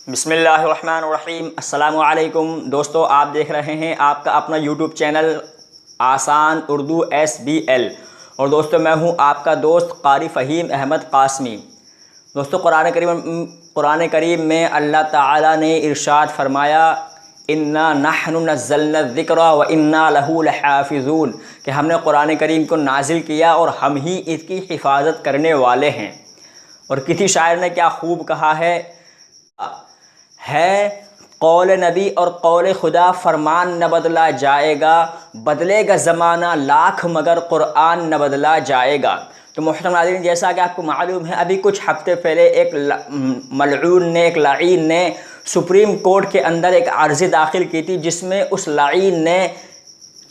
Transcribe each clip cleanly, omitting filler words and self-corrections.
बिस्मिल्लाहिर्रहमानिर्रहीम। अस्सलामु अलैकुम दोस्तों, आप देख रहे हैं आपका अपना यूट्यूब चैनल आसान उर्दू SBL। और दोस्तों मैं हूं आपका दोस्त कारी फ़हीम अहमद कासमी। दोस्तों कुरान करीम में अल्लाह ताला ने इरशाद फरमाया, इन्ना नहनु नज़्ज़लना ज़िक्रा व इन्ना लहू लहाफ़िज़ून, कि हमने कुरान करीम को नाजिल किया और हम ही इसकी हिफाजत करने वाले हैं। और किसी शायर ने क्या खूब कहा है कौल नबी और कौल खुदा फरमान न बदला जाएगा, बदलेगा ज़माना लाख मगर कुरान न बदला जाएगा। तो मोहतरम नाज़रीन, जैसा कि आपको मालूम है, अभी कुछ हफ्ते पहले एक मलऊन ने, एक लाइन ने सुप्रीम कोर्ट के अंदर एक अर्ज़ी दाखिल की थी, जिसमें उस लाइन ने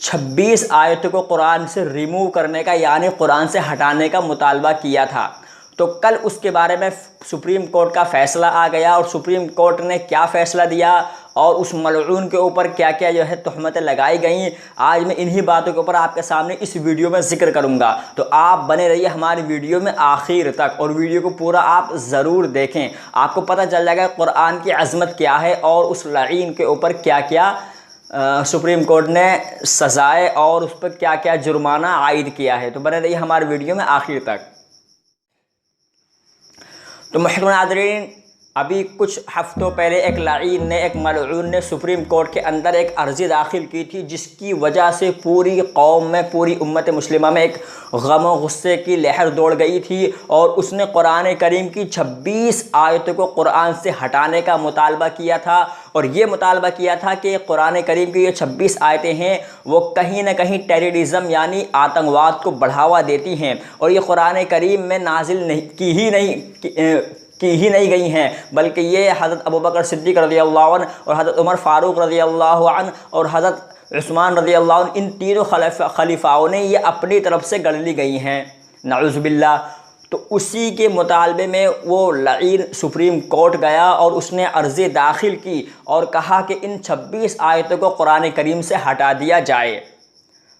26 आयतों को कुरान से रिमूव करने का, यानी कुरान से हटाने का मुतालबा किया था। तो कल उसके बारे में सुप्रीम कोर्ट का फ़ैसला आ गया और सुप्रीम कोर्ट ने क्या फ़ैसला दिया और उस मलऊन के ऊपर क्या क्या जो है तहमतें लगाई गई, आज मैं इन्हीं बातों के ऊपर आपके सामने इस वीडियो में ज़िक्र करूंगा। तो आप बने रहिए हमारी वीडियो में आखिर तक और वीडियो को पूरा आप ज़रूर देखें। आपको पता चल जाएगा कुरान की अज़मत क्या है और उस लाइन के ऊपर क्या क्या सुप्रीम कोर्ट ने सज़ाएँ और उस पर क्या क्या जुर्माना आयद किया है। तो बने रहिए हमारी वीडियो में आखिर तक। तो मोहतरम नाज़रीन, अभी कुछ हफ्तों पहले एक लाइन ने, एक मलऊन ने सुप्रीम कोर्ट के अंदर एक अर्ज़ी दाखिल की थी, जिसकी वजह से पूरी कौम में, पूरी उम्मत मुस्लिमा में एक गम और गुस्से की लहर दौड़ गई थी। और उसने कुरान करीम की 26 आयतों को कुरान से हटाने का मुतालबा किया था। और ये मुतालबा किया था कि कुरान करीम की ये 26 आयतें हैं वो कहीं ना कहीं टेररिज़म यानी आतंकवाद को बढ़ावा देती हैं। और ये कुरान करीम में नाजिल की ही नहीं गई हैं, बल्कि ये हज़रत अबू बकर सिद्दीक़ रज़ियल्लाहु अन्हु और हज़रत उमर फ़ारूक रज़ियल्लाहु अन्हु और हज़रत उस्मान रज़ियल्लाहु अन्हु, इन तीनों खलीफाओं ने ये अपनी तरफ से गढ़ ली गई हैं, नऊज़ु बिल्लाह। तो उसी के मुतालबे में वो लाइन सुप्रीम कोर्ट गया और उसने अर्ज़ी दाखिल की और कहा कि इन 26 आयतों को कुरान करीम से हटा दिया जाए।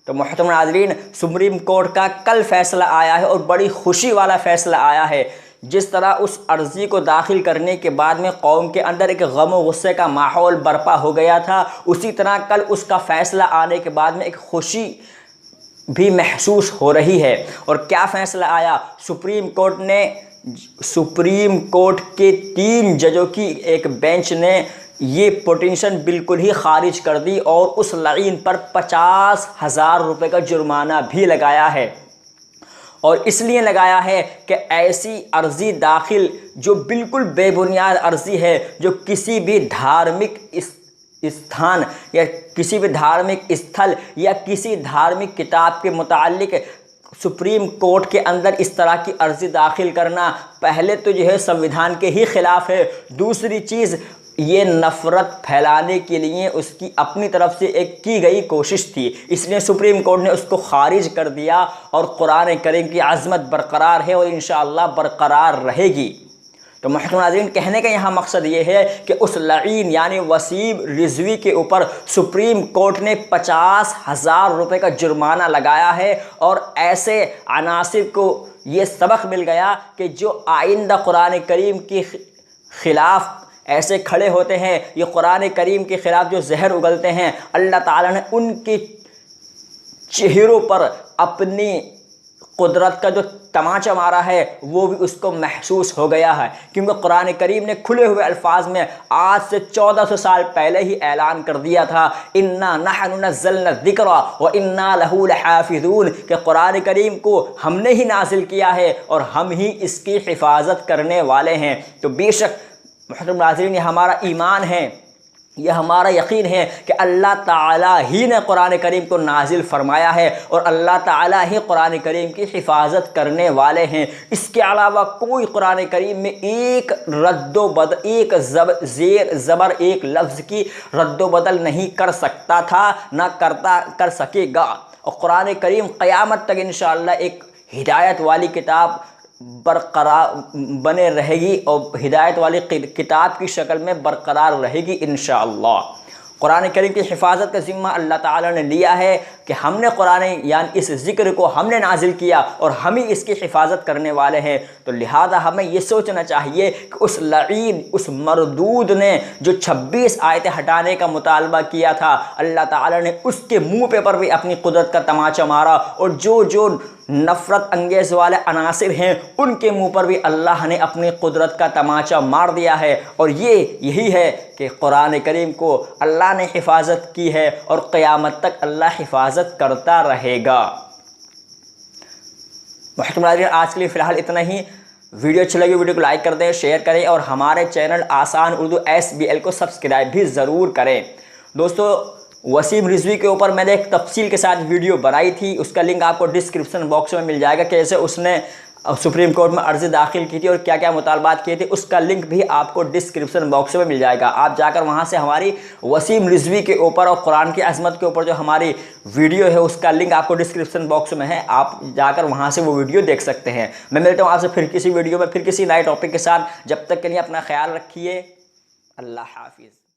तो मोहतरम नाज़रीन, सुप्रीम कोर्ट का कल फ़ैसला आया है और बड़ी खुशी वाला फ़ैसला आया है। जिस तरह उस अर्ज़ी को दाखिल करने के बाद में कौम के अंदर एक गम और गुस्से का माहौल बर्पा हो गया था, उसी तरह कल उसका फ़ैसला आने के बाद में एक खुशी भी महसूस हो रही है। और क्या फ़ैसला आया? सुप्रीम कोर्ट के 3 जजों की एक बेंच ने ये पिटीशन बिल्कुल ही खारिज कर दी और उस लाइन पर 50,000 रुपये का जुर्माना भी लगाया है। और इसलिए लगाया है कि ऐसी अर्ज़ी दाखिल जो बिल्कुल बेबुनियाद अर्ज़ी है, जो किसी भी धार्मिक स्थान या किसी भी धार्मिक स्थल या किसी धार्मिक किताब के मुताल्लिक़ सुप्रीम कोर्ट के अंदर इस तरह की अर्ज़ी दाखिल करना, पहले तो जो है संविधान के ही ख़िलाफ़ है। दूसरी चीज़, ये नफ़रत फैलाने के लिए उसकी अपनी तरफ से एक की गई कोशिश थी, इसलिए सुप्रीम कोर्ट ने उसको खारिज कर दिया। और कुरान करीम की अज़मत बरकरार है और इंशाअल्लाह बरकरार रहेगी। तो मोहतरम नाज़रीन, कहने का यहाँ मकसद ये है कि उस लाइन यानी वसीम रिज़वी के ऊपर सुप्रीम कोर्ट ने 50,000 रुपये का जुर्माना लगाया है। और ऐसे अनासिर को ये सबक मिल गया कि जो आइंदा कुरान करीम के ख़िलाफ़ ऐसे खड़े होते हैं, ये कुरान करीम के ख़िलाफ़ जो जहर उगलते हैं, अल्लाह ताला ने उनके चेहरों पर अपनी कुदरत का जो तमाचा मारा है वो भी उसको महसूस हो गया है। क्योंकि कुरान करीम ने खुले हुए अल्फाज में आज से 1400 साल पहले ही ऐलान कर दिया था, इन्ना नहनु नज़्ज़लना ज़िक्रा व इन्ना लहू लहाफ़िज़ून, कि कुरान करीम को हमने ही नाजिल किया है और हम ही इसकी हिफाजत करने वाले हैं। तो बेशक मोहतरम नाज़रीन, ये हमारा ईमान है, यह हमारा यकीन है कि अल्लाह ताला ही ने कुरान करीम को नाजिल फरमाया है और अल्लाह ताला ही कुरान करीम की हिफाजत करने वाले हैं। इसके अलावा कोई कुरान करीम में एक रद्दोबदल, एक ज़ेर ज़बर, एक लफ्ज़ की रद्दोबदल नहीं कर सकता था, ना कर सकेगा। और कुरान करीम क़यामत तक इंशाअल्लाह एक हिदायत वाली किताब बरकरार बने रहेगी और हिदायत वाली किताब की शक्ल में बरकरार रहेगी इंशाअल्लाह। कुरान करीम की हिफाजत का ज़िम्मा अल्लाह ताला ने लिया है। कि हमने कुरान यानी इस ज़िक्र को हमने नाजिल किया और हम ही इसकी हिफाजत करने वाले हैं। तो लिहाजा हमें ये सोचना चाहिए कि उस लईन, उस मरदूद ने जो 26 आयतें हटाने का मुतालबा किया था, अल्लाह ताला ने उसके मुँह पे पर भी अपनी कुदरत का तमाचा मारा, और जो जो नफ़रत अंगेज़ वाले अनासिर हैं उनके मुंह पर भी अल्लाह ने अपनी कुदरत का तमाचा मार दिया है। और यही है कि कुरान करीम को अल्लाह ने हिफाजत की है और क़यामत तक अल्लाह हिफाजत करता रहेगा। आज के लिए फ़िलहाल इतना ही। वीडियो अच्छी लगी वीडियो को लाइक कर दें, शेयर करें और हमारे चैनल आसान उर्दू SBL को सब्सक्राइब भी ज़रूर करें। दोस्तों, वसीम रिजवी के ऊपर मैंने एक तफसील के साथ वीडियो बनाई थी, उसका लिंक आपको डिस्क्रिप्शन बॉक्स में मिल जाएगा। कैसे उसने सुप्रीम कोर्ट में अर्ज़ी दाखिल की थी और क्या क्या मुतालबात किए थे, उसका लिंक भी आपको डिस्क्रिप्शन बॉक्स में मिल जाएगा। आप जाकर वहां से हमारी वसीम रिजवी के ऊपर और कुरान की अज़मत के ऊपर जो हमारी वीडियो है उसका लिंक आपको डिस्क्रिप्शन बॉक्स में है, आप जाकर वहां से वो वीडियो देख सकते हैं। मैं मिलता हूँ आपसे फिर किसी वीडियो में, फिर किसी नए टॉपिक के साथ। जब तक के लिए अपना ख्याल रखिए। अल्लाह हाफिज़।